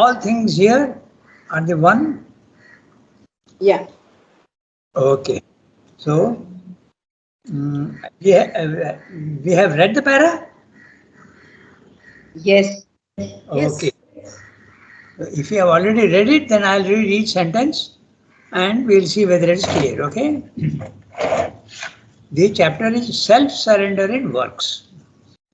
all things here are the one? Yeah. Okay. So, we have read the para? Yes. Okay. If you have already read it, then I'll read each sentence and we'll see whether it's clear. Okay. The chapter is self-surrender in works.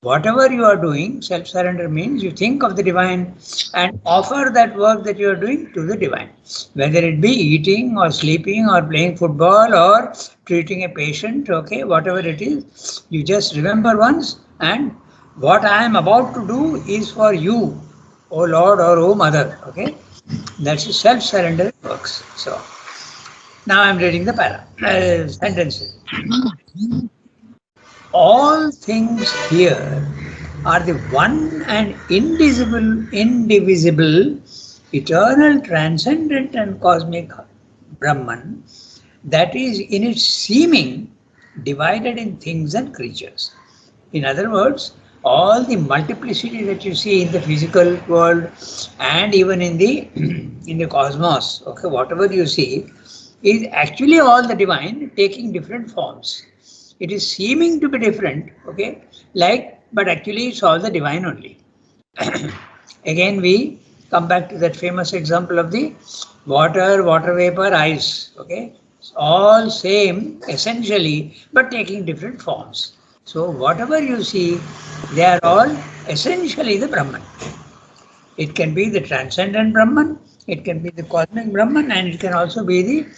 Whatever you are doing, self-surrender means you think of the divine and offer that work that you are doing to the divine. Whether it be eating or sleeping or playing football or treating a patient, okay, whatever it is, you just remember once, and what I am about to do is for you, O Lord or O Mother, okay. That's self-surrender works. So now I am reading the sentences. All things here are the one and indivisible, eternal, transcendent, and cosmic Brahman that is in its seeming divided in things and creatures. In other words, all the multiplicity that you see in the physical world and even in the in the cosmos, okay, whatever you see is actually all the divine taking different forms. It is seeming to be different, okay, but actually it's all the divine only. Again, we come back to that famous example of the water vapor, ice, okay, it's all same essentially, but taking different forms. So whatever you see, they are all essentially the Brahman. It can be the transcendent Brahman, it can be the cosmic Brahman, and it can also be the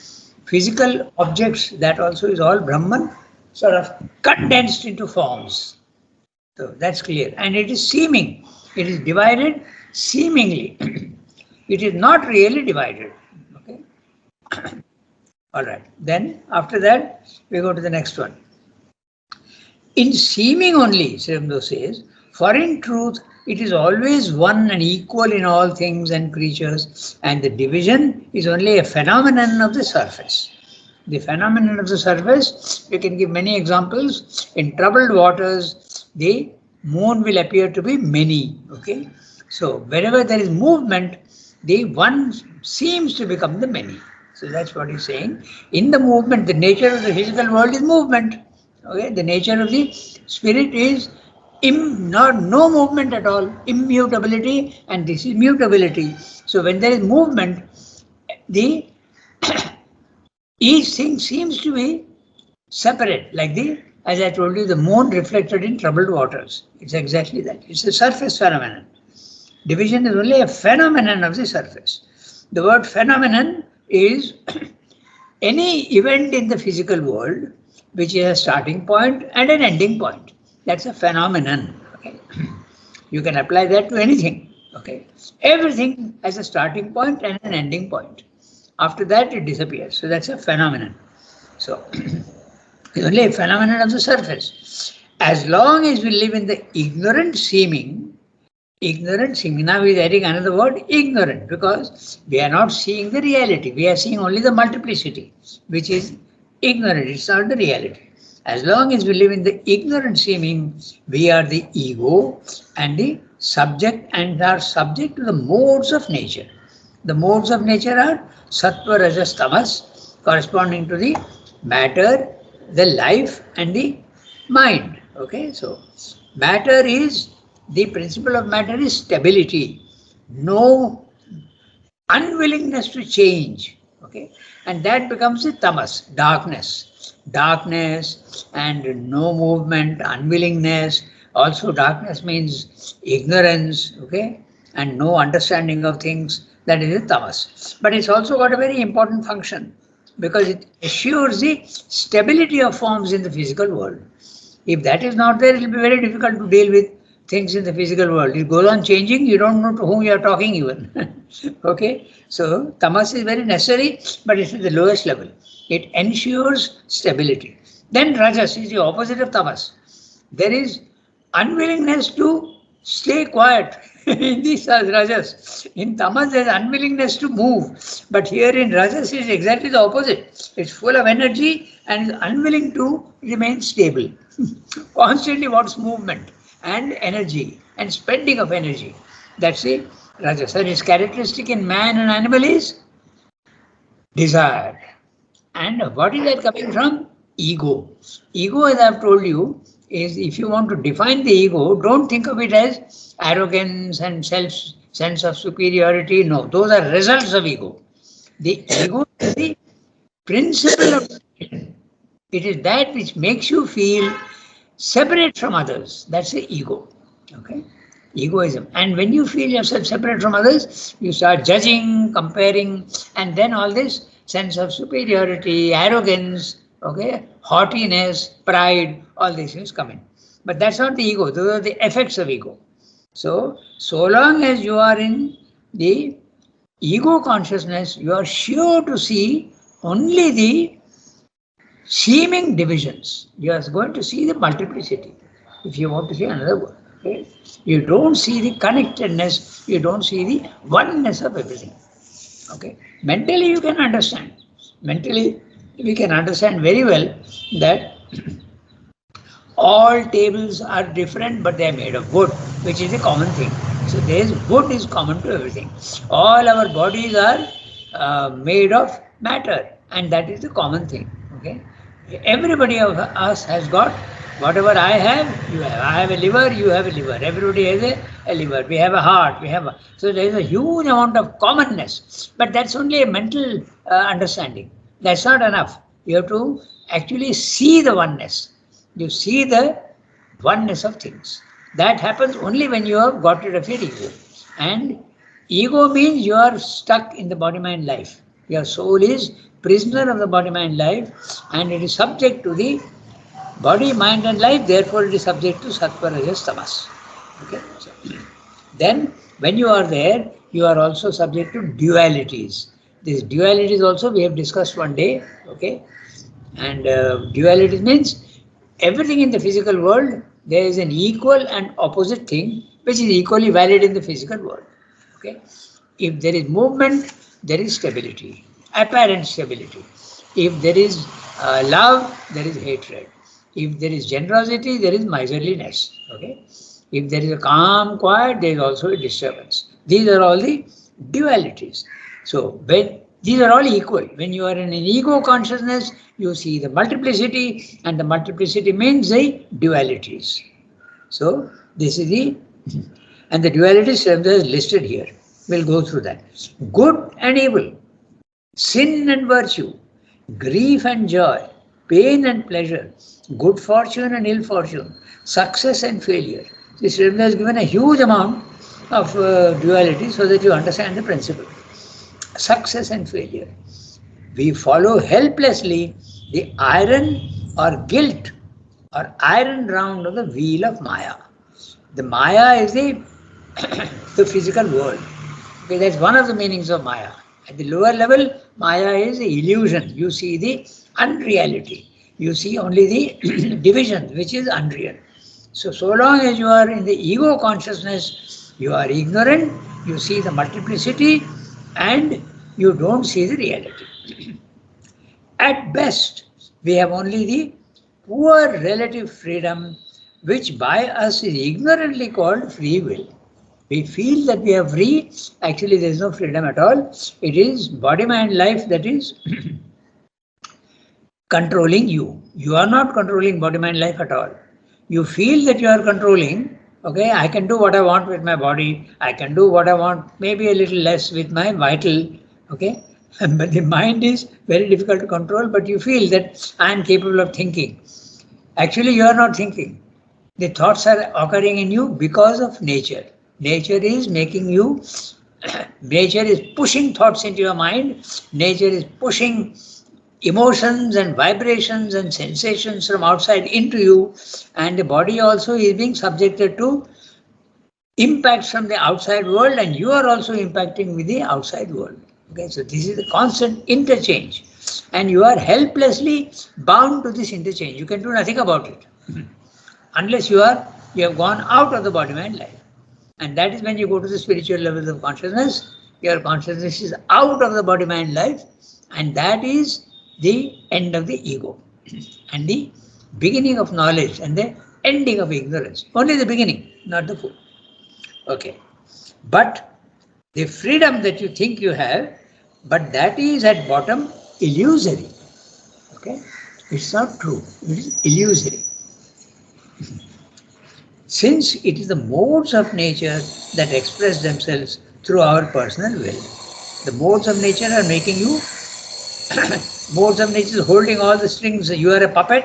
physical objects. That also is all Brahman, sort of condensed into forms. So that's clear. And it is seeming. It is divided seemingly. It is not really divided. Okay. All right. Then after that, we go to the next one. In seeming only, Sri Aurobindo says, for in truth, it is always one and equal in all things and creatures, and the division is only a phenomenon of the surface. The phenomenon of the surface, you can give many examples. In troubled waters, the moon will appear to be many. Okay, so wherever there is movement, the one seems to become the many. So that's what he's saying. In the movement, the nature of the physical world is movement. Okay, the nature of the spirit is no movement at all, immutability, and this is mutability. So when there is movement, the each thing seems to be separate, like as I told you, the moon reflected in troubled waters. It's exactly that. It's a surface phenomenon. Division is only a phenomenon of the surface. The word phenomenon is any event in the physical world which is a starting point and an ending point. That's a phenomenon. Okay? You can apply that to anything. Okay? Everything has a starting point and an ending point. After that, it disappears. So that's a phenomenon. So it's only a phenomenon of the surface. As long as we live in the ignorant seeming, now we are adding another word, ignorant, because we are not seeing the reality. We are seeing only the multiplicity, which is ignorant. It's not the reality. As long as we live in the ignorant seeming, we are the ego and the subject and are subject to the modes of nature. The modes of nature are sattva, rajas, tamas, corresponding to the matter, the life, and the mind. Okay, so matter is, the principle of matter is stability, no unwillingness to change. Okay, and that becomes the tamas, darkness and no movement, unwillingness. Also darkness means ignorance, okay, and no understanding of things. That is the tamas. But it's also got a very important function because it assures the stability of forms in the physical world. If that is not there, it will be very difficult to deal with things in the physical world. It goes on changing, you don't know to whom you are talking even. Okay, so tamas is very necessary, but it's at the lowest level. It ensures stability. Then rajas is the opposite of tamas. There is unwillingness to stay quiet in this rajas. In tamas, there is unwillingness to move, but here in rajas is exactly the opposite. It's full of energy and is unwilling to remain stable. Constantly wants movement and energy and spending of energy. That's the Rajas. And its characteristic in man and animal is desire. And what is that coming from? Ego. Ego, as I've told you, is if you want to define the ego, don't think of it as arrogance and self sense of superiority. No, those are results of ego. The ego is the principle of it is that which makes you feel separate from others. That's the ego. Okay? Egoism. And when you feel yourself separate from others, you start judging, comparing, and then all this sense of superiority, arrogance, okay, haughtiness, pride, all these things come in. But that's not the ego, those are the effects of ego. So long as you are in the ego consciousness, you are sure to see only the seeming divisions. You are going to see the multiplicity. If you want to see another word, okay? You don't see the connectedness, you don't see the oneness of everything. Okay? Mentally you can understand. Mentally we can understand very well that all tables are different, but they are made of wood, which is a common thing. So there is wood is common to everything. All our bodies are made of matter, and that is the common thing. Okay, everybody of us has got whatever I have, you have. I have a liver, you have a liver. Everybody has a liver. We have a heart. So there is a huge amount of commonness, but that's only a mental understanding. That's not enough. You have to actually see the oneness. You see the oneness of things. That happens only when you have got rid of your ego. And ego means you are stuck in the body-mind life. Your soul is prisoner of the body-mind life, and it is subject to the body, mind and life, therefore it is subject to sattva, rajas, tamas. Okay? So, then when you are there, you are also subject to dualities. These dualities also we have discussed one day. Okay? And duality means everything in the physical world, there is an equal and opposite thing which is equally valid in the physical world. Okay? If there is movement, there is stability, apparent stability. If there is love, there is hatred. If there is generosity, there is miserliness. Okay? If there is a calm, quiet, there is also a disturbance. These are all the dualities. So when these are all equal. When you are in an ego consciousness, you see the multiplicity, and the multiplicity means the dualities. So this is and the dualities are listed here. We'll go through that. Good and evil, sin and virtue, grief and joy, pain and pleasure, good fortune and ill fortune, success and failure. This Srimad has given a huge amount of duality so that you understand the principle. Success and failure. We follow helplessly the iron or guilt or iron round of the wheel of Maya. The Maya is the physical world. Okay, that's one of the meanings of Maya. At the lower level, Maya is the illusion. You see the unreality. You see only the division, which is unreal. So long as you are in the ego consciousness, you are ignorant, you see the multiplicity, and you don't see the reality. At best, we have only the poor relative freedom, which by us is ignorantly called free will. We feel that we are free, actually there is no freedom at all. It is body, mind, life that is controlling you. You are not controlling body, mind, life at all. You feel that you are controlling, okay, I can do what I want with my body, I can do what I want, maybe a little less with my vital, okay, but the mind is very difficult to control, but you feel that I am capable of thinking. Actually, you are not thinking. The thoughts are occurring in you because of nature. Nature is making you, nature is pushing thoughts into your mind, nature is pushing emotions and vibrations and sensations from outside into you, and the body also is being subjected to impacts from the outside world, and you are also impacting with the outside world. Okay, so this is a constant interchange, and you are helplessly bound to this interchange. You can do nothing about it unless you have gone out of the body mind life, and that is when you go to the spiritual levels of consciousness. Your consciousness is out of the body mind life, and that is the end of the ego and the beginning of knowledge and the ending of ignorance. Only the beginning, not the full. Okay, but The freedom that you think you have, but that is at bottom illusory. Okay? It's not true. It is illusory. Since it is the modes of nature that express themselves through our personal will. The modes of nature are making you, modes of nature is holding all the strings. You are a puppet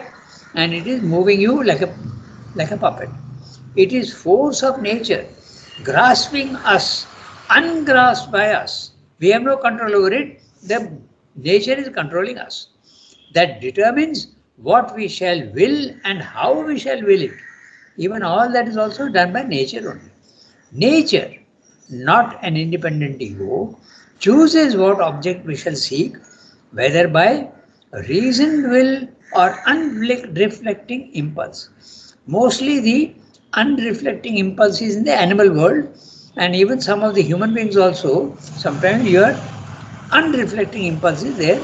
and it is moving you like a puppet. It is force of nature grasping us, ungrasped by us. We have no control over it. The nature is controlling us. That determines what we shall will and how we shall will it. Even all that is also done by nature only. Nature, not an independent ego, chooses what object we shall seek, whether by reasoned will or unreflecting impulse. Mostly the unreflecting impulse is in the animal world, and even some of the human beings also, sometimes your unreflecting impulse is there.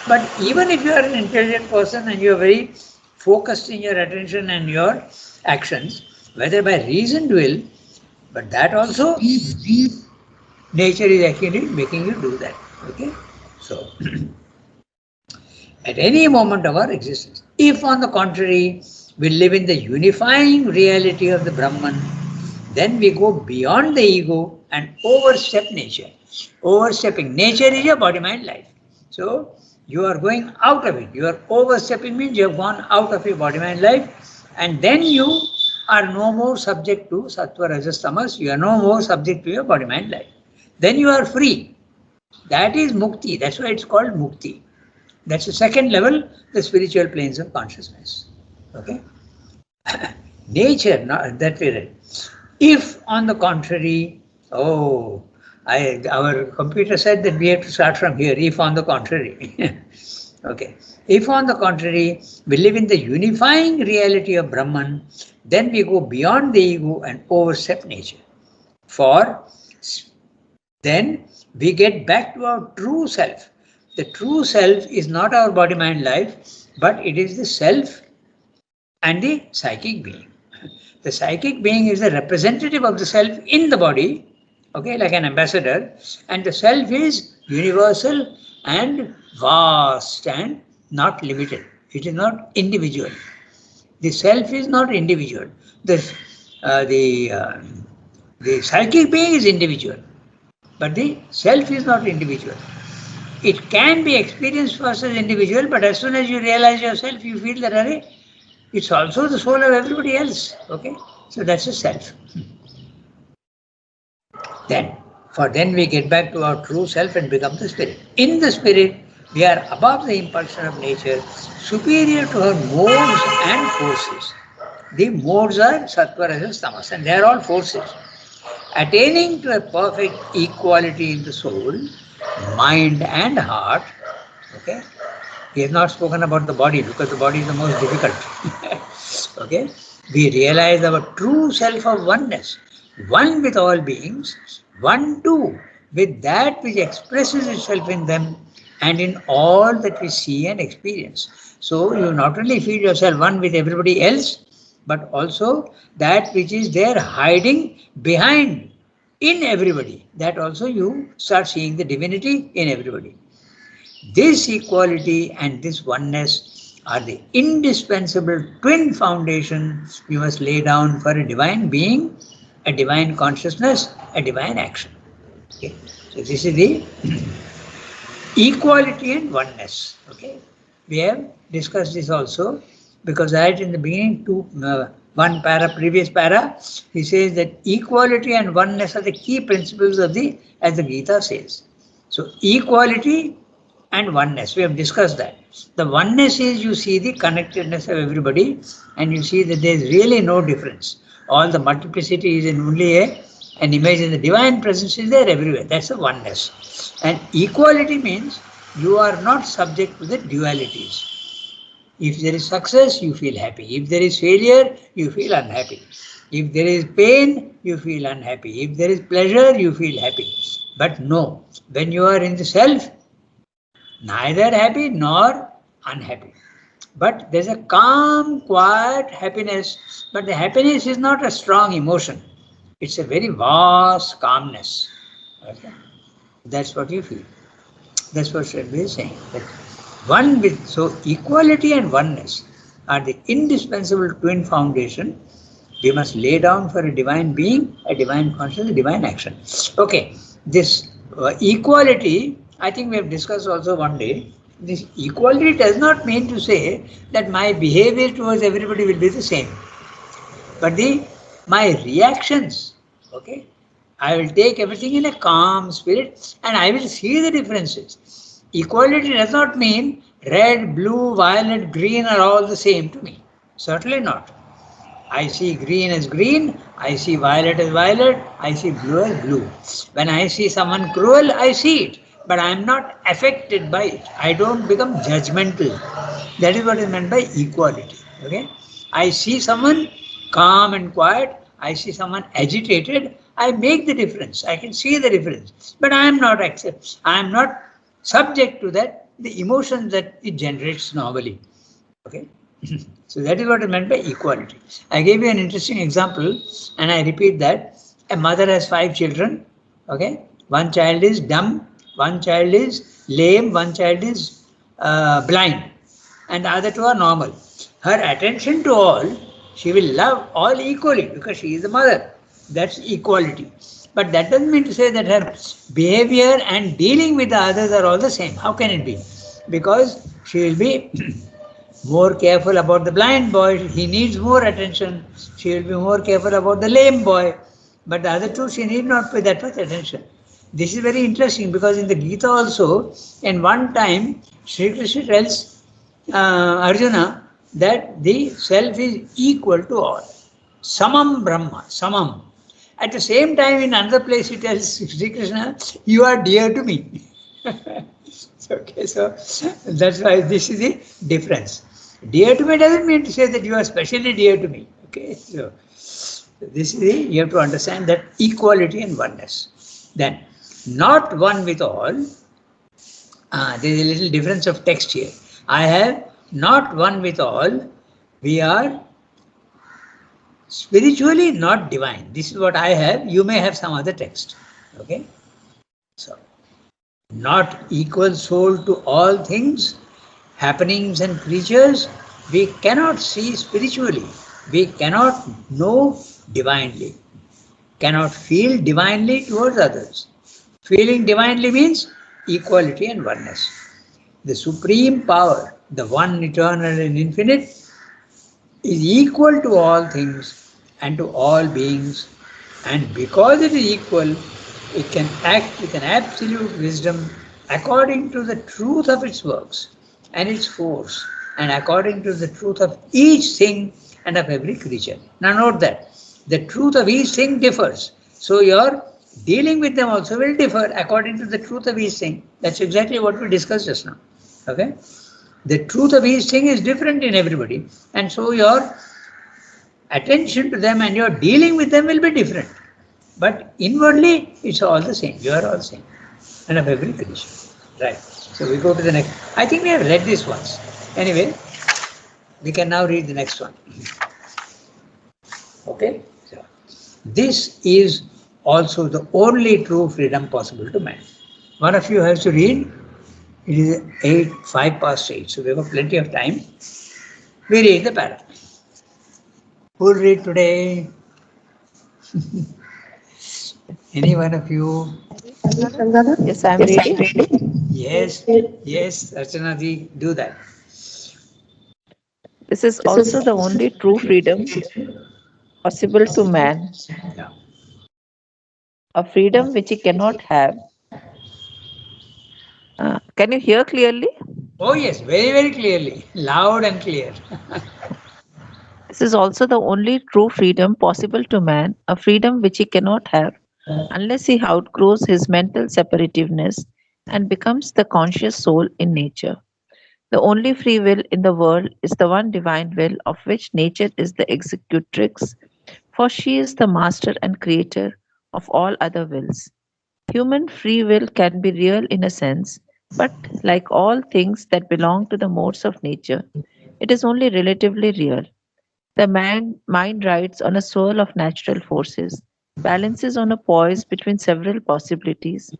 But even if you are an intelligent person and you are very focused in your attention and your actions, whether by reasoned will, but that also nature is actually making you do that. Okay? So at any moment of our existence. If on the contrary, we live in the unifying reality of the Brahman, then we go beyond the ego and overstep nature. Overstepping nature is your body, mind, life. So you are going out of it. You are overstepping means you have gone out of your body, mind, life, and then you are no more subject to sattva, rajas, tamas. You are no more subject to your body, mind, life. Then you are free. That is mukti. That's why it's called mukti. That's the second level, the spiritual planes of consciousness. Okay? Nature, not that we read. If on the contrary, our computer said that we have to start from here, if on the contrary. Okay. If on the contrary, we live in the unifying reality of Brahman, then we go beyond the ego and overstep nature. For then we get back to our true self. The true self is not our body, mind, life, but it is the self and the psychic being. The psychic being is the representative of the self in the body, okay, like an ambassador, and the self is universal and vast and not limited. It is not individual. The self is not individual. The psychic being is individual, but the self is not individual. It can be experienced first as individual, but as soon as you realize yourself, you feel that, array, it's also the soul of everybody else. Okay? So that's the self. Then we get back to our true self and become the spirit. In the spirit, we are above the impulsion of nature, superior to her modes and forces. The modes are sattva, rajas, tamas, and they are all forces. Attaining to a perfect equality in the soul, mind and heart. Okay, we have not spoken about the body because the body is the most difficult. Okay, we realize our true self of oneness, one with all beings, one too with that which expresses itself in them and in all that we see and experience. So you not only feel yourself one with everybody else, but also that which is there hiding behind in everybody, that also you start seeing the divinity in everybody. This equality and this oneness are the indispensable twin foundation you must lay down for a divine being, a divine consciousness, a divine action. Okay. So this is the equality and oneness. Okay. We have discussed this also because right in the beginning, previous para, he says that equality and oneness are the key principles of as the Gita says. So equality and oneness, we have discussed that. The oneness is you see the connectedness of everybody and you see that there is really no difference. All the multiplicity is in only an image, and the divine presence is there everywhere. That's the oneness. And equality means you are not subject to the dualities. If there is success, you feel happy. If there is failure, you feel unhappy. If there is pain, you feel unhappy. If there is pleasure, you feel happy. But no, when you are in the self, neither happy nor unhappy. But there's a calm, quiet happiness. But the happiness is not a strong emotion. It's a very vast calmness. Okay? That's what you feel. That's what Sridhar is saying. That one with so equality and oneness are the indispensable twin foundation we must lay down for a divine being, a divine consciousness, a divine action. Okay, this equality, I think we have discussed also one day. This equality does not mean to say that my behavior towards everybody will be the same, but the my reactions, okay, I will take everything in a calm spirit and I will see the differences. Equality does not mean red, blue, violet, green are all the same to me. Certainly not. I see green as green, I see violet as violet, I see blue as blue. When I see someone cruel, I see it, but I am not affected by it. I don't become judgmental. That is what is meant by equality. Okay? I see someone calm and quiet, I see someone agitated, I make the difference. I can see the difference. But I am not I am not subject to that, the emotions that it generates normally. Okay? So that is what is meant by equality. I gave you an interesting example, and I repeat that a mother has 5 children. Okay, one child is dumb, one child is lame, one child is blind, and the other two are normal. Her attention to all, she will love all equally because she is the mother. That's equality. But that doesn't mean to say that her behavior and dealing with the others are all the same. How can it be? Because she will be more careful about the blind boy, he needs more attention. She will be more careful about the lame boy. But the other two, she need not pay that much attention. This is very interesting because in the Gita also, in one time, Sri Krishna tells Arjuna that the self is equal to all. Samam Brahma, Samam. At the same time, in another place, he tells Sri Krishna, you are dear to me. Okay, so that's why this is the difference. Dear to me doesn't mean to say that you are specially dear to me. Okay, so this is the, you have to understand that equality and oneness. Then, not one with all. There is a little difference of text here. I have not one with all. We are spiritually not divine. This is what I have. You may have some other text. Okay, so not equal soul to all things, happenings and creatures, we cannot see spiritually, we cannot know divinely, cannot feel divinely towards others. Feeling divinely means equality and oneness. The supreme power, the one eternal and infinite, is equal to all things and to all beings, and because it is equal, it can act with an absolute wisdom according to the truth of its works and its force, and according to the truth of each thing and of every creature. Now, note that the truth of each thing differs. So, your dealing with them also will differ according to the truth of each thing. That's exactly what we discussed just now. Okay? The truth of each thing is different in everybody, and so your attention to them and your dealing with them will be different. But inwardly, it's all the same. You are all the same, and of every creature. Right. So we go to the next. I think we have read this once. Anyway, we can now read the next one. Okay. So this is also the only true freedom possible to man. One of you has to read. It is 5 past 8, so we have plenty of time. We read the paragraph. Who will read today? Any one of you? Yes, I'm reading. Yes, yes, Archana ji, do that. This is also the only true freedom possible to man, Yeah. a freedom which he cannot have. Can you hear clearly? Oh yes, very, very clearly, loud and clear. This is also the only true freedom possible to man, a freedom which he cannot have unless he outgrows his mental separativeness and becomes the conscious soul in nature. The only free will in the world is the one divine will of which nature is the executrix, for she is the master and creator of all other wills. Human free will can be real in a sense, but like all things that belong to the modes of nature, it is only relatively real. The mind rides on a swirl of natural forces, balances on a poise between several possibilities,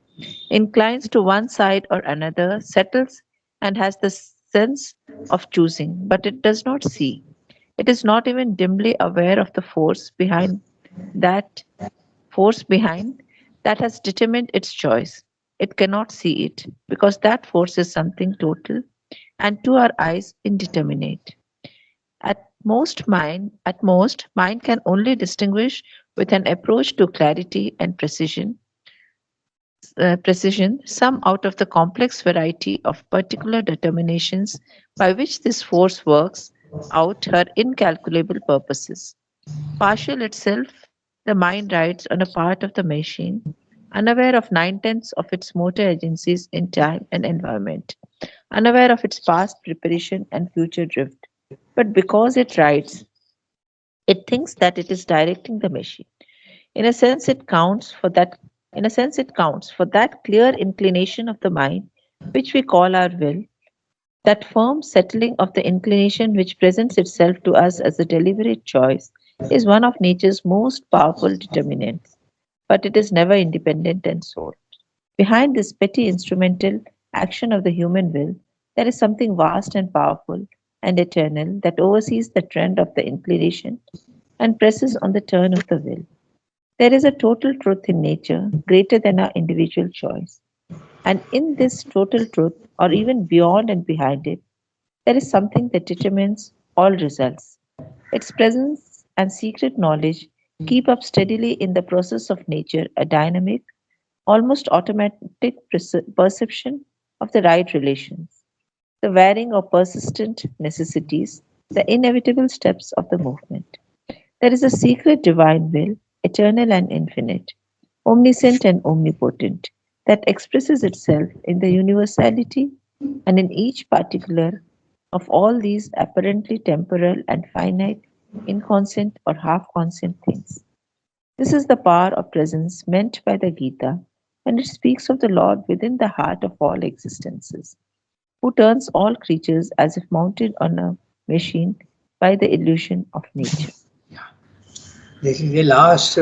inclines to one side or another, settles, and has the sense of choosing, but it does not see. It is not even dimly aware of the that force behind that has determined its choice. It cannot see it because that force is something total and to our eyes indeterminate. At most, mind can only distinguish with an approach to clarity and precision some out of the complex variety of particular determinations by which this force works out her incalculable purposes. Partial itself, the mind rides on a part of the machine, unaware of nine-tenths of its motor agencies in time and environment, unaware of its past preparation and future drift. But because it rides, it thinks that it is directing the machine. In a sense, it counts for that. In a sense, it counts for that clear inclination of the mind, which we call our will, that firm settling of the inclination which presents itself to us as a deliberate choice is one of nature's most powerful determinants, but it is never independent and sole. Behind this petty instrumental action of the human will, there is something vast and powerful and eternal that oversees the trend of the inclination and presses on the turn of the will. There is a total truth in nature greater than our individual choice. And in this total truth, or even beyond and behind it, there is something that determines all results. Its presence and secret knowledge keep up steadily in the process of nature a dynamic, almost automatic perception of the right relations, the varying or persistent necessities, the inevitable steps of the movement. There is a secret divine will, eternal and infinite, omniscient and omnipotent, that expresses itself in the universality and in each particular of all these apparently temporal and finite, inconscient or half conscient things. This is the power of presence meant by the Gita, and it speaks of the Lord within the heart of all existences, who turns all creatures as if mounted on a machine by the illusion of nature. This is the last,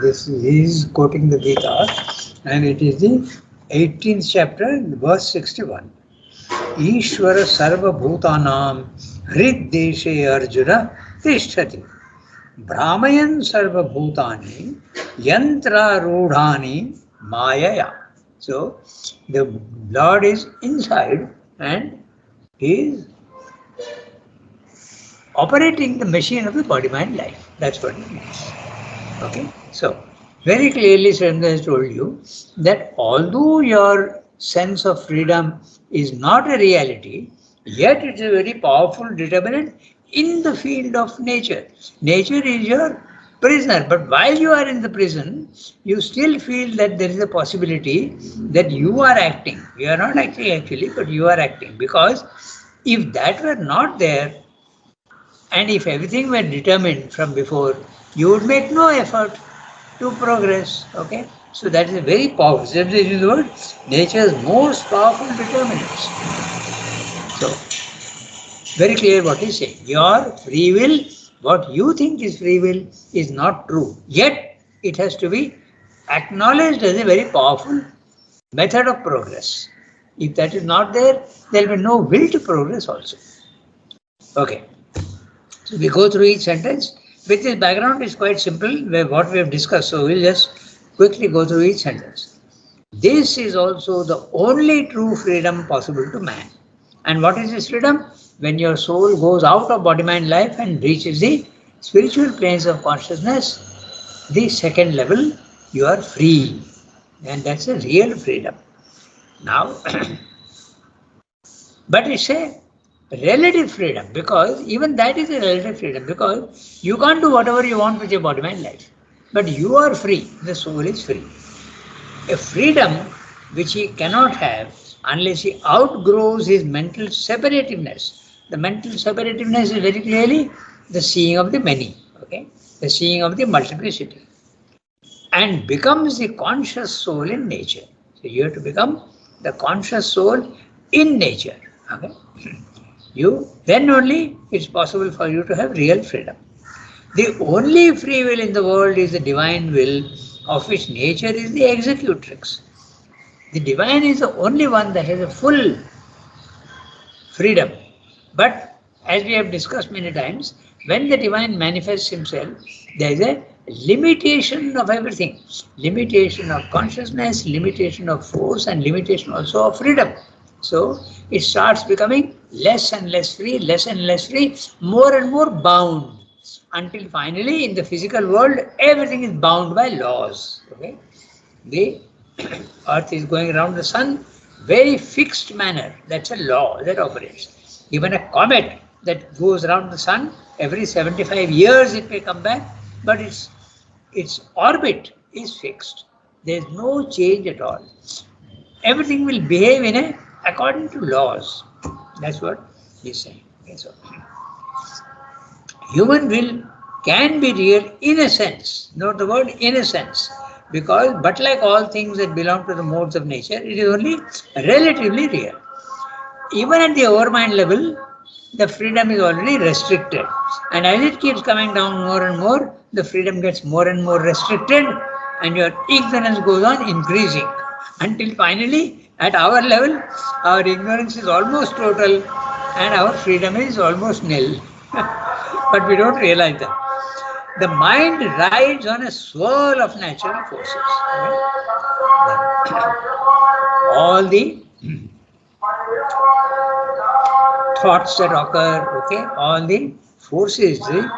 this he is quoting the Gita, and it is the 18th chapter, verse 61. Ishvara sarva bhutanam hriddeshe arjuna tishtati brahmayan sarva bhutani yantra rudhani mayaya. So the Lord is inside and he is operating the machine of the body mind life. That's what it means. Okay, so very clearly Surendra has told you that although your sense of freedom is not a reality, yet it's a very powerful determinant in the field of nature. Nature is your prisoner, but while you are in the prison, you still feel that there is a possibility that you are acting. You are not acting actually, but you are acting, because if that were not there, and if everything were determined from before, you would make no effort to progress. Okay? So that is a very powerful. This is the word nature's most powerful determinants. So very clear what he's saying. Your free will, what you think is free will, is not true. Yet it has to be acknowledged as a very powerful method of progress. If that is not there, there will be no will to progress also. Okay. So we go through each sentence. With this background, is quite simple, what we have discussed. So we'll just quickly go through each sentence. This is also the only true freedom possible to man. And what is this freedom? When your soul goes out of body mind life and reaches the spiritual planes of consciousness, the second level, you are free. And that's a real freedom. Now, but it's a relative freedom, because even that is a relative freedom, because you can't do whatever you want with your body mind life. But you are free, the soul is free. A freedom which he cannot have unless he outgrows his mental separativeness. The mental separativeness is very clearly the seeing of the many, okay? The seeing of the multiplicity, and becomes the conscious soul in nature. So you have to become the conscious soul in nature. Okay? Then only it's possible for you to have real freedom. The only free will in the world is the divine will, of which nature is the executrix. The divine is the only one that has a full freedom. But as we have discussed many times, when the divine manifests himself, there is a limitation of everything. Limitation of consciousness, limitation of force, and limitation also of freedom. So it starts becoming less and less free, more and more bound. Until finally in the physical world, everything is bound by laws. Okay? The earth is going around the sun very fixed manner. That's a law that operates. Even a comet that goes around the sun every 75 years it may come back, but its orbit is fixed. There is no change at all. Everything will behave in a according to laws. That's what he's saying. Okay, so human will can be real in a sense. Note the word in a sense. Because, but like all things that belong to the modes of nature, it is only relatively real. Even at the overmind level, the freedom is already restricted. And as it keeps coming down more and more, the freedom gets more and more restricted, and your ignorance goes on increasing. Until finally, at our level, our ignorance is almost total and our freedom is almost nil. But we don't realize that. The mind rides on a swirl of natural forces. All the thoughts that occur, okay, all the forces, the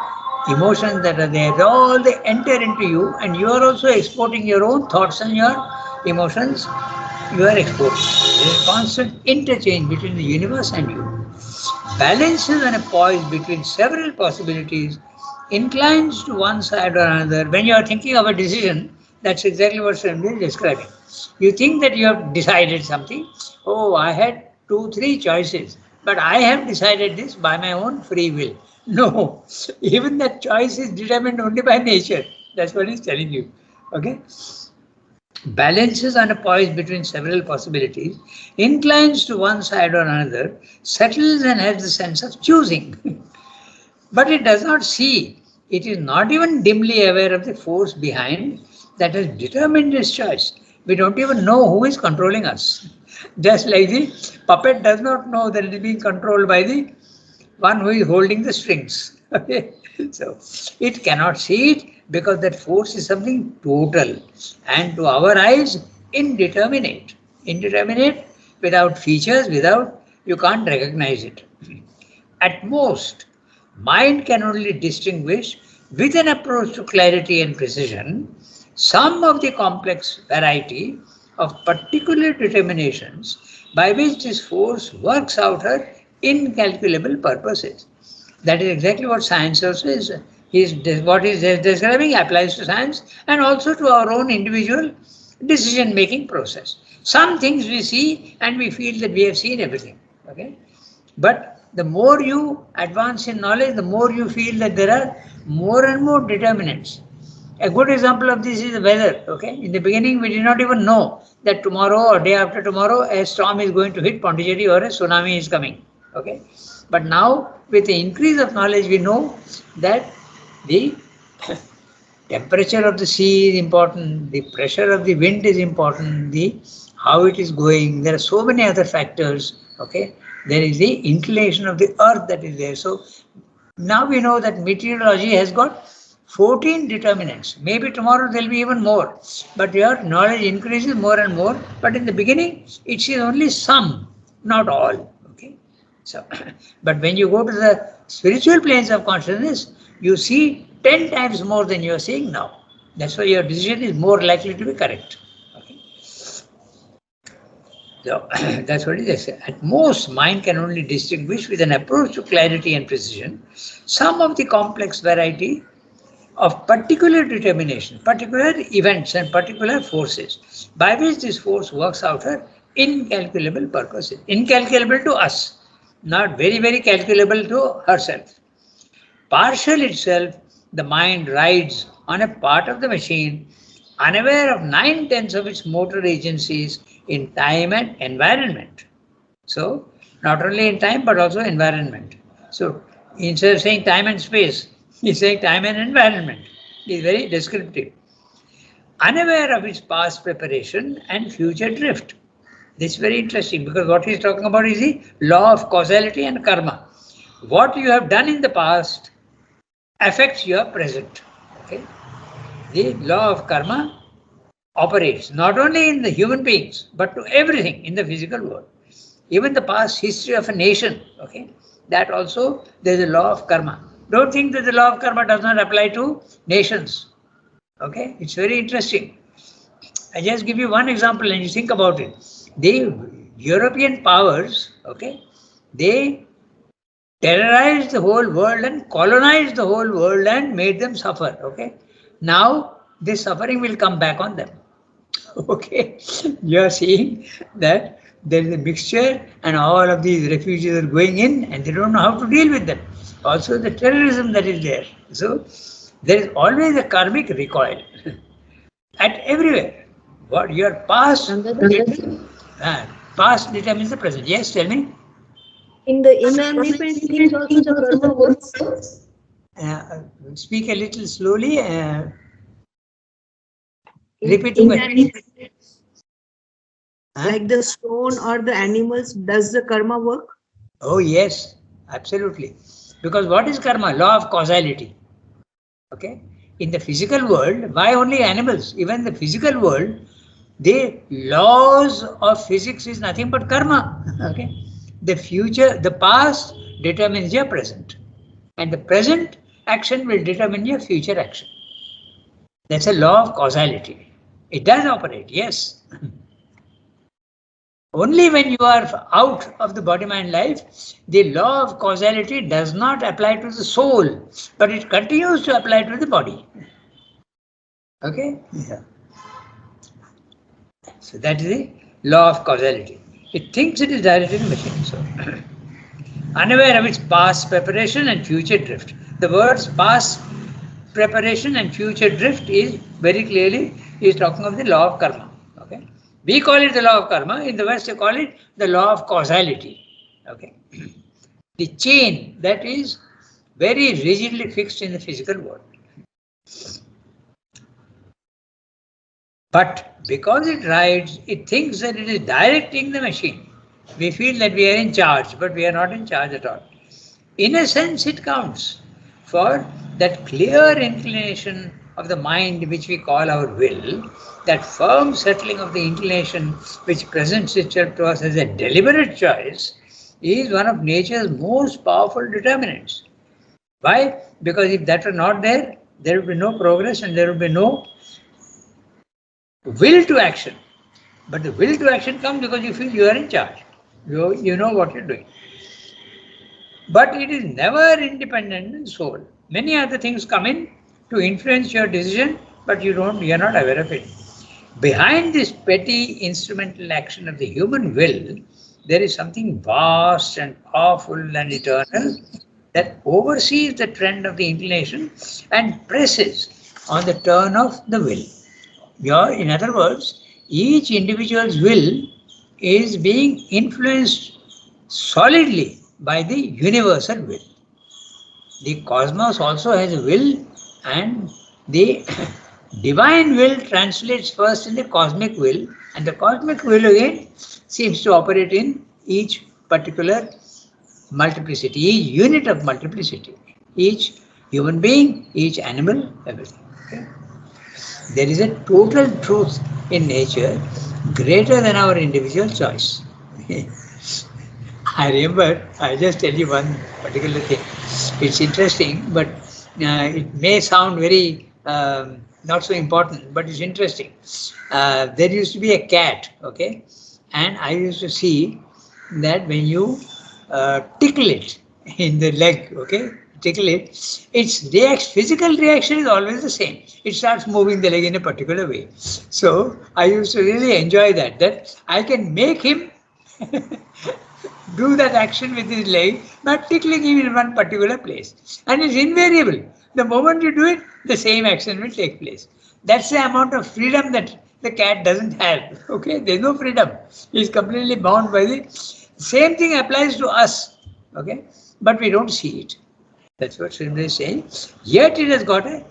emotions that are there, they all they enter into you, and you are also exporting your own thoughts and your emotions. You are exporting. There is constant interchange between the universe and you. Balances and a poise between several possibilities, inclines to one side or another. When you are thinking of a decision, that's exactly what Swami is describing. You think that you have decided something. Oh, I had 2, 3 choices, but I have decided this by my own free will. No, even that choice is determined only by nature. That's what he's telling you. Okay? Balances on a poise between several possibilities, inclines to one side or another, settles and has the sense of choosing. But it does not see, it is not even dimly aware of the force behind that has determined its choice. We don't even know who is controlling us. Just like the puppet does not know that it is being controlled by the one who is holding the strings. Okay? So it cannot see it because that force is something total and to our eyes indeterminate. Indeterminate without features, without you can't recognize it. At most, mind can only distinguish with an approach to clarity and precision some of the complex variety of particular determinations by which this force works out her incalculable purposes. That is exactly what science also is. What he is describing applies to science and also to our own individual decision-making process. Some things we see and we feel that we have seen everything. Okay? But the more you advance in knowledge, the more you feel that there are more and more determinants. A good example of this is the weather. Okay, in the beginning we did not even know that tomorrow or day after tomorrow a storm is going to hit Pondicherry or a tsunami is coming. Okay, but now with the increase of knowledge we know that the temperature of the sea is important, the pressure of the wind is important, the how it is going. There are so many other factors. Okay, there is the inclination of the earth that is there. So now we know that meteorology has got 14 determinants. Maybe tomorrow there will be even more. But your knowledge increases more and more. But in the beginning, it is only some, not all. Okay. So, but when you go to the spiritual planes of consciousness, you see 10 times more than you are seeing now. That's why your decision is more likely to be correct. Okay. So that's what it is. At most, mind can only distinguish with an approach to clarity and precision some of the complex variety of particular determination, particular events and particular forces, by which this force works out her incalculable purposes. Incalculable to us, not very, very calculable to herself. Partial itself, the mind rides on a part of the machine, unaware of 9/10 of its motor agencies in time and environment. So, not only in time but also environment. So, instead of saying time and space, He's saying time and environment. He's very descriptive. Unaware of its past preparation and future drift. This is very interesting because what he's talking about is the law of causality and karma. What you have done in the past affects your present. Okay? The law of karma operates not only in the human beings but to everything in the physical world. Even the past history of a nation, okay, that also there is a law of karma. Don't think that the law of karma does not apply to nations. Okay, it's very interesting. I just give you one example and you think about it. The European powers, okay, they terrorized the whole world and colonized the whole world and made them suffer. Okay, now this suffering will come back on them. Okay, you are seeing that there is a mixture and all of these refugees are going in and they don't know how to deal with them. Also the terrorism that is there. So there is always a karmic recoil at everywhere. What your past, past determines the present. Yes, tell me. In the inanimate things also the karma works. Speak a little slowly. In Repeat the question. inanimate, like the stone or the animals, does the karma work? Oh yes, absolutely. Because what is karma? Law of causality. Okay. In the physical world, why only animals? Even the physical world, the laws of physics is nothing but karma. Okay. The future, the past determines your present, and the present action will determine your future action. That's a law of causality. It does operate, yes. Only when you are out of the body mind life, the law of causality does not apply to the soul, but it continues to apply to the body. Okay? Yeah. So that is the law of causality. It thinks it is directed in machine. So unaware of its past preparation and future drift. The words past preparation and future drift is very clearly is talking of the law of karma. Okay. We call it the law of karma. In the West, they call it the law of causality. Okay. The chain that is very rigidly fixed in the physical world. But because it rides, it thinks that it is directing the machine. We feel that we are in charge, but we are not in charge at all. In a sense, it counts for that clear inclination of the mind which we call our will, that firm settling of the inclination which presents itself to us as a deliberate choice, is one of nature's most powerful determinants. Why? Because if that were not there, there would be no progress and there would be no will to action. But the will to action comes because you feel you are in charge. You know what you're doing. But it is never independent in soul. Many other things come in to influence your decision, but you are not aware of it. Behind this petty instrumental action of the human will, there is something vast and powerful and eternal that oversees the trend of the inclination and presses on the turn of the will. In other words, each individual's will is being influenced solidly by the universal will. The cosmos also has a will, and the divine will translates first in the cosmic will, and the cosmic will again seems to operate in each particular multiplicity, each unit of multiplicity, each human being, each animal, everything. Okay? There is a total truth in nature greater than our individual choice. I remember, I just tell you one particular thing. It's interesting, but it may sound very not so important, but it's interesting. There used to be a cat, okay, and I used to see that when you tickle it in the leg, okay, tickle it, its physical reaction is always the same. It starts moving the leg in a particular way. So I used to really enjoy that I can make him do that action with his leg by tickling him in one particular place. And it's invariable. The moment you do it, the same action will take place. That's the amount of freedom that the cat doesn't have. Okay, there's no freedom. He's completely bound by the same thing applies to us. Okay, but we don't see it. That's what Srimad is saying. Yet it has got a,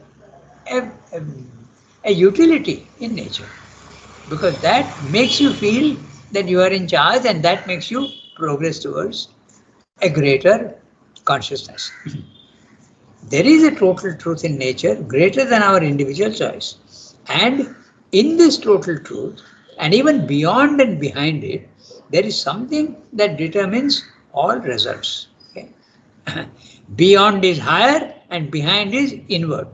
a, a utility in nature, because that makes you feel that you are in charge, and that makes you progress towards a greater consciousness. There is a total truth in nature greater than our individual choice. And in this total truth, and even beyond and behind it, there is something that determines all results. Okay? Beyond is higher and behind is inward.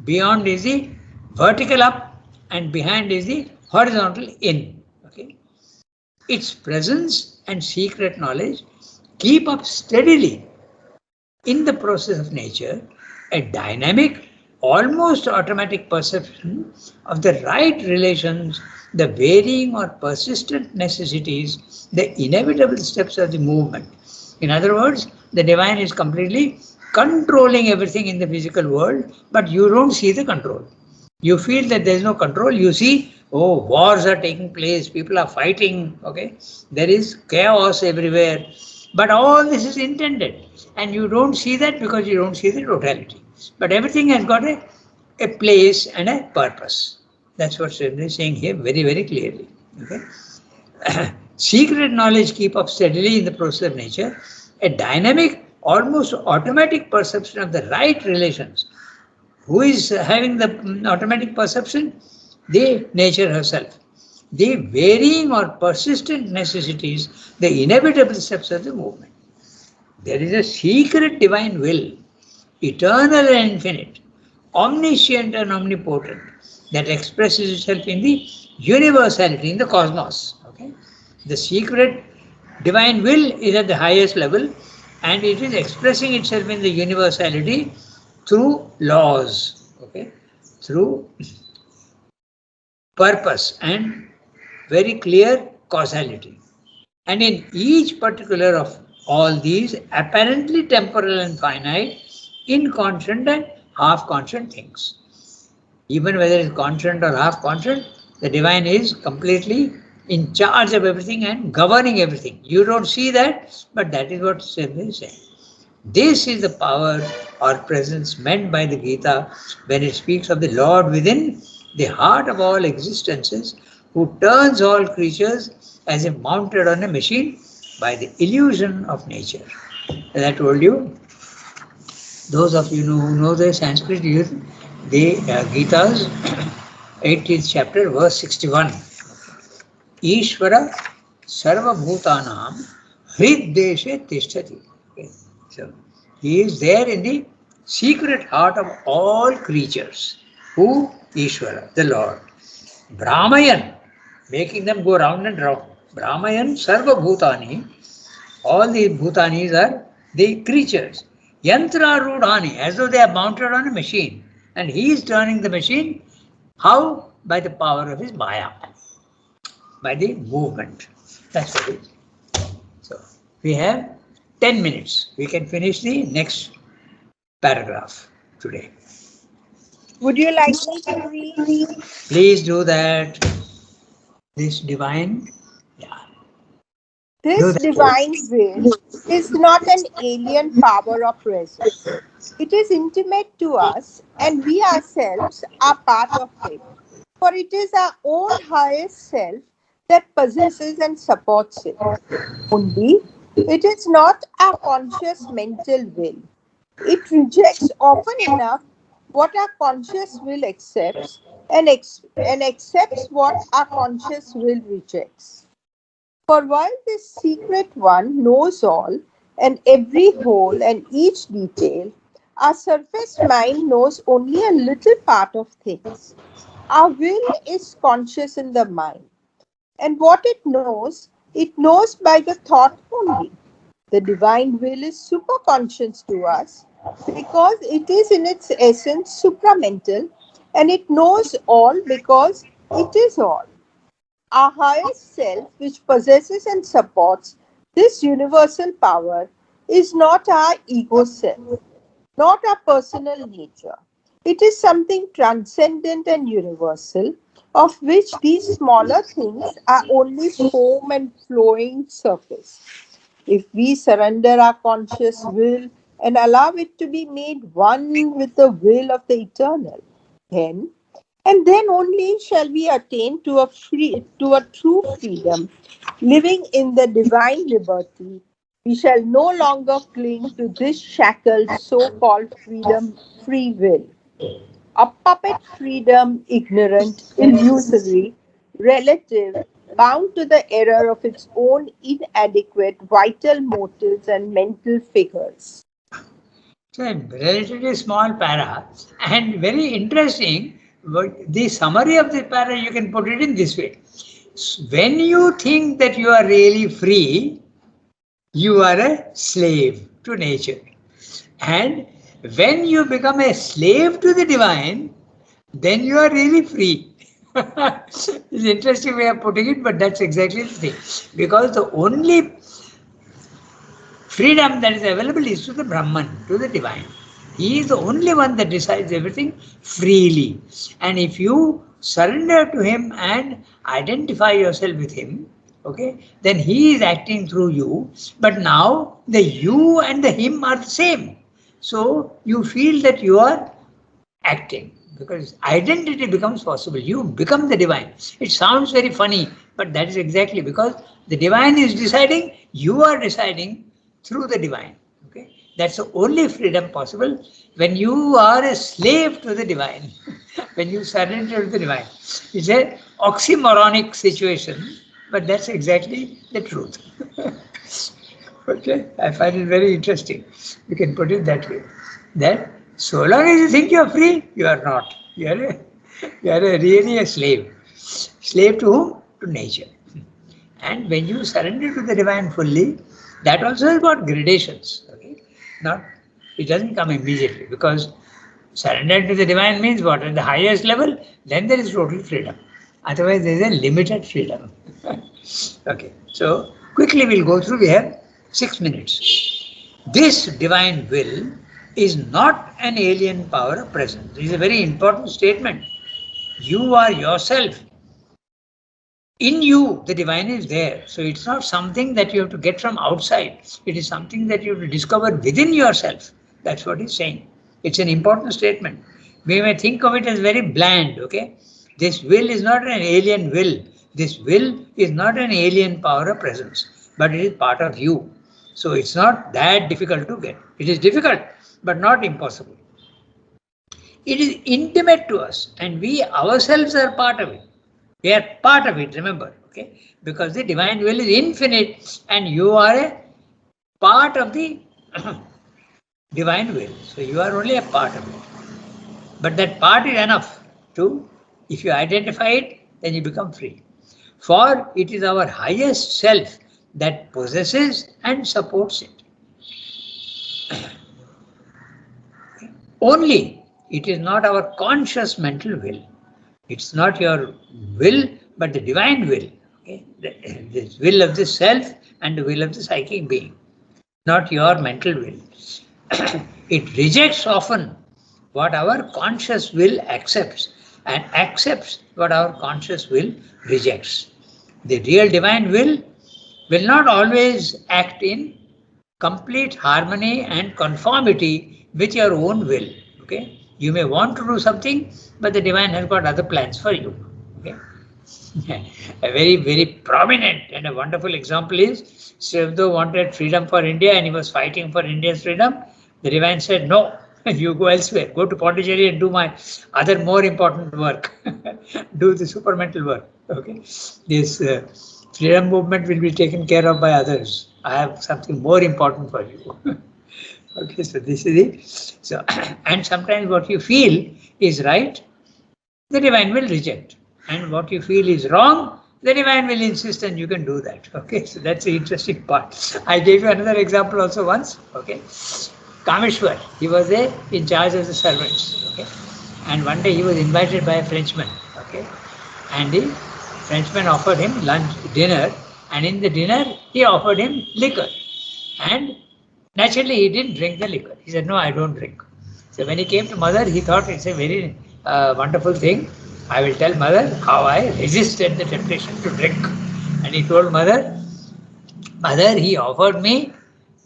Beyond is the vertical up and behind is the horizontal in. Okay? Its presence and secret knowledge keep up steadily in the process of nature a dynamic, almost automatic perception of the right relations, the varying or persistent necessities, the inevitable steps of the movement. In other words, the divine is completely controlling everything in the physical world, but you don't see the control. You feel that there is no control. You see, oh, wars are taking place, people are fighting, okay? There is chaos everywhere. But all this is intended. And you don't see that because you don't see the totality. But everything has got a place and a purpose. That's what Sridhar is saying here very, very clearly. Okay? Secret knowledge keep up steadily in the process of nature. A dynamic, almost automatic perception of the right relations. Who is having the automatic perception? The nature herself. The varying or persistent necessities, the inevitable steps of the movement. There is a secret divine will, eternal and infinite, omniscient and omnipotent, that expresses itself in the universality, in the cosmos. Okay? The secret divine will is at the highest level, and it is expressing itself in the universality through laws, okay, through purpose and very clear causality. And in each particular of all these apparently temporal and finite, inconscient and half conscient things. Even whether it's conscient or half conscient, the divine is completely in charge of everything and governing everything. You don't see that, but that is what Srimad is saying. This is the power or presence meant by the Gita when it speaks of the Lord within the heart of all existences, who turns all creatures as if mounted on a machine by the illusion of nature. As I told you, those of you who know the Sanskrit, the Gita's 18th chapter, verse 61. Ishvara sarva bhutanam hriddeshe tishtati. Okay. So, he is there in the secret heart of all creatures. Who? Ishvara, the Lord. Brahmayan, making them go round and round. Brahmayan sarva bhutani, all the bhutanis are the creatures. Yantra rudhani, as though they are mounted on a machine. And he is turning the machine. How? By the power of his maya, by the movement. That's what it is. So we have 10 minutes. We can finish the next paragraph today. Would you like me to read? Please do that. This divine, yeah. This divine will is not an alien power or presence. It is intimate to us, and we ourselves are part of it. For it is our own highest self that possesses and supports it. Only, it is not our conscious mental will. It rejects often enough what our conscious will accepts and accepts what our conscious will rejects. For while this secret one knows all and every whole and each detail, our surface mind knows only a little part of things. Our will is conscious in the mind, and what it knows by the thought only. The divine will is superconscious to us because it is in its essence supramental, and it knows all because it is all. Our highest self, which possesses and supports this universal power, is not our ego self, not our personal nature. It is something transcendent and universal, of which these smaller things are only foam and flowing surface. If we surrender our conscious will and allow it to be made one with the will of the eternal. Then, and then only shall we attain to a true freedom, living in the divine liberty. We shall no longer cling to this shackled so-called freedom, free will. A puppet freedom, ignorant, illusory, relative, bound to the error of its own inadequate vital motives and mental figures. So a relatively small para and very interesting. But the summary of the para you can put it in this way. When you think that you are really free, you are a slave to nature. And when you become a slave to the divine, then you are really free. It's an interesting way of putting it, but that's exactly the thing. Because the only freedom that is available is to the Brahman, to the divine. He is the only one that decides everything freely. And if you surrender to him and identify yourself with him, okay, then he is acting through you. But now the you and the him are the same. So you feel that you are acting because identity becomes possible. You become the divine. It sounds very funny, but that is exactly because the divine is deciding, you are deciding through the divine. Okay, that's the only freedom possible when you are a slave to the divine. When you surrender to the divine, it's a oxymoronic situation, but that's exactly the truth. Okay, I find it very interesting. You can put it that way. That so long as you think you are free, you are not. You are really a slave. Slave to whom? To nature. And when you surrender to the divine fully, that also has got gradations. Okay, not it doesn't come immediately because surrender to the divine means what? At the highest level, then there is total freedom. Otherwise, there is a limited freedom. Okay, so quickly we'll go through. We have 6 minutes. This divine will is not an alien power of presence. This is a very important statement. You are yourself. In you, the divine is there. So it's not something that you have to get from outside. It is something that you have to discover within yourself. That's what he's saying. It's an important statement. We may think of it as very bland, okay? This will is not an alien will. This will is not an alien power of presence, but it is part of you. So it's not that difficult to get. It is difficult, but not impossible. It is intimate to us, and we ourselves are part of it. We are part of it, remember, okay? Because the divine will is infinite, and you are a part of the divine will. So you are only a part of it. But that part is enough to, if you identify it, then you become free. For it is our highest self that possesses and supports it. Only it is not our conscious mental will. It's not your will, but the divine will. Okay? The will of the self and the will of the psychic being, not your mental will. It rejects often what our conscious will accepts and accepts what our conscious will rejects. The real divine will not always act in complete harmony and conformity with your own will. Okay, you may want to do something, but the divine has got other plans for you. Okay, a very, very prominent and a wonderful example is Sri Aurobindo wanted freedom for India and he was fighting for India's freedom. The divine said, no, you go elsewhere, go to Pondicherry and do my other more important work, do the supramental work. Okay, this freedom movement will be taken care of by others. I have something more important for you. Okay, so this is it. So, and sometimes what you feel is right, the divine will reject. And what you feel is wrong, the divine will insist and you can do that. Okay, so that's the interesting part. I gave you another example also once. Okay, Kameshwar, he was in charge of the servants. Okay, and one day he was invited by a Frenchman. Okay, and the Frenchman offered him dinner, and in the dinner he offered him liquor. And naturally he didn't drink the liquor. He said, no, I don't drink. So when he came to mother, he thought it's a very wonderful thing. I will tell mother how I resisted the temptation to drink. And he told mother, he offered me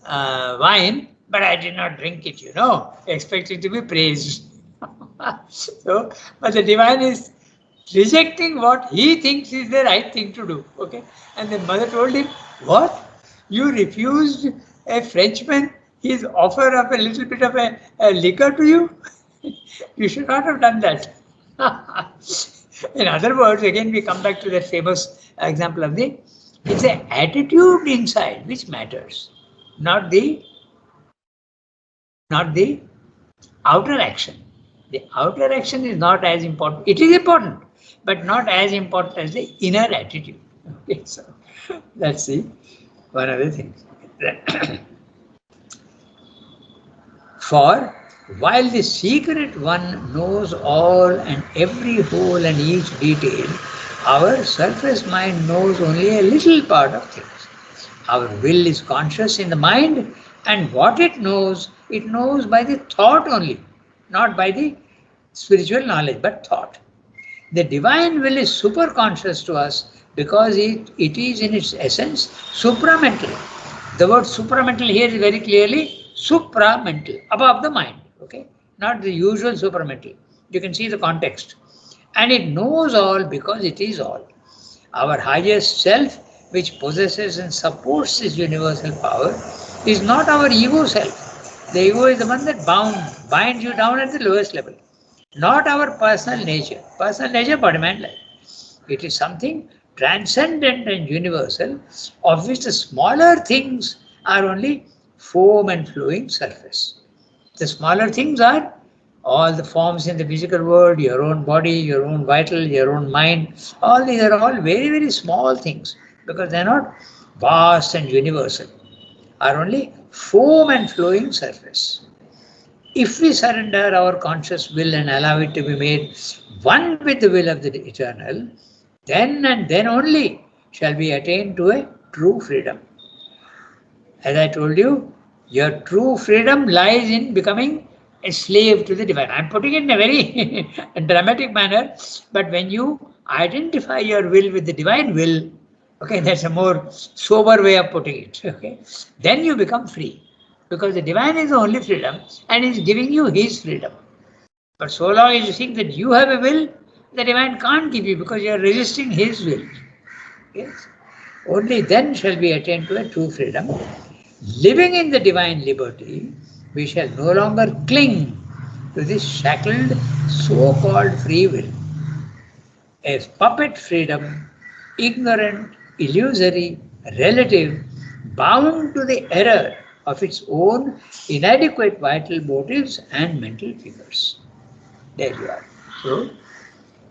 wine, but I did not drink it, expecting to be praised. So, but the divine is rejecting what he thinks is the right thing to do. Okay, and the mother told him, "What? You refused a Frenchman his offer of a little bit of a liquor to you? You should not have done that." In other words, again we come back to that famous example of it's the attitude inside which matters, not the outer action. The outer action is not as important. It is important, but not as important as the inner attitude. Okay, so let's see one other thing. For while the secret one knows all and every hole and each detail, our surface mind knows only a little part of things. Our will is conscious in the mind, and what it knows by the thought only, not by the spiritual knowledge, but thought. The divine will is super conscious to us because it is in its essence supramental. The word supramental here is very clearly supramental, above the mind, okay? Not the usual supramental. You can see the context. And it knows all because it is all. Our highest self, which possesses and supports this universal power, is not our ego self. The ego is the one that binds you down at the lowest level. Not our personal nature. Personal nature, body, mind, life. It is something transcendent and universal, of which the smaller things are only foam and flowing surface. The smaller things are all the forms in the physical world, your own body, your own vital, your own mind. All these are all very, very small things because they are not vast and universal, are only foam and flowing surface. If we surrender our conscious will and allow it to be made one with the will of the eternal, then and then only shall we attain to a true freedom. As I told you, your true freedom lies in becoming a slave to the divine. I'm putting it in a very dramatic manner, but when you identify your will with the divine will, okay, that's a more sober way of putting it, okay, then you become free. Because the divine is the only freedom and is giving you his freedom. But so long as you think that you have a will, the divine can't give you because you are resisting his will. Yes? Only then shall we attain to a true freedom. Living in the divine liberty, we shall no longer cling to this shackled so-called free will. A puppet freedom, ignorant, illusory, relative, bound to the error of its own inadequate vital motives and mental figures. There you are. So,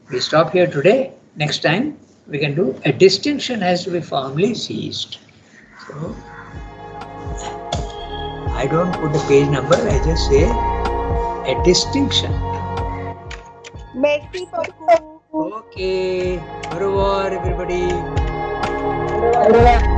we stop here today. Next time, we can do a distinction has to be firmly seized. So, I don't put a page number, I just say a distinction. Merci beaucoup. Okay. Au revoir, everybody. Au revoir.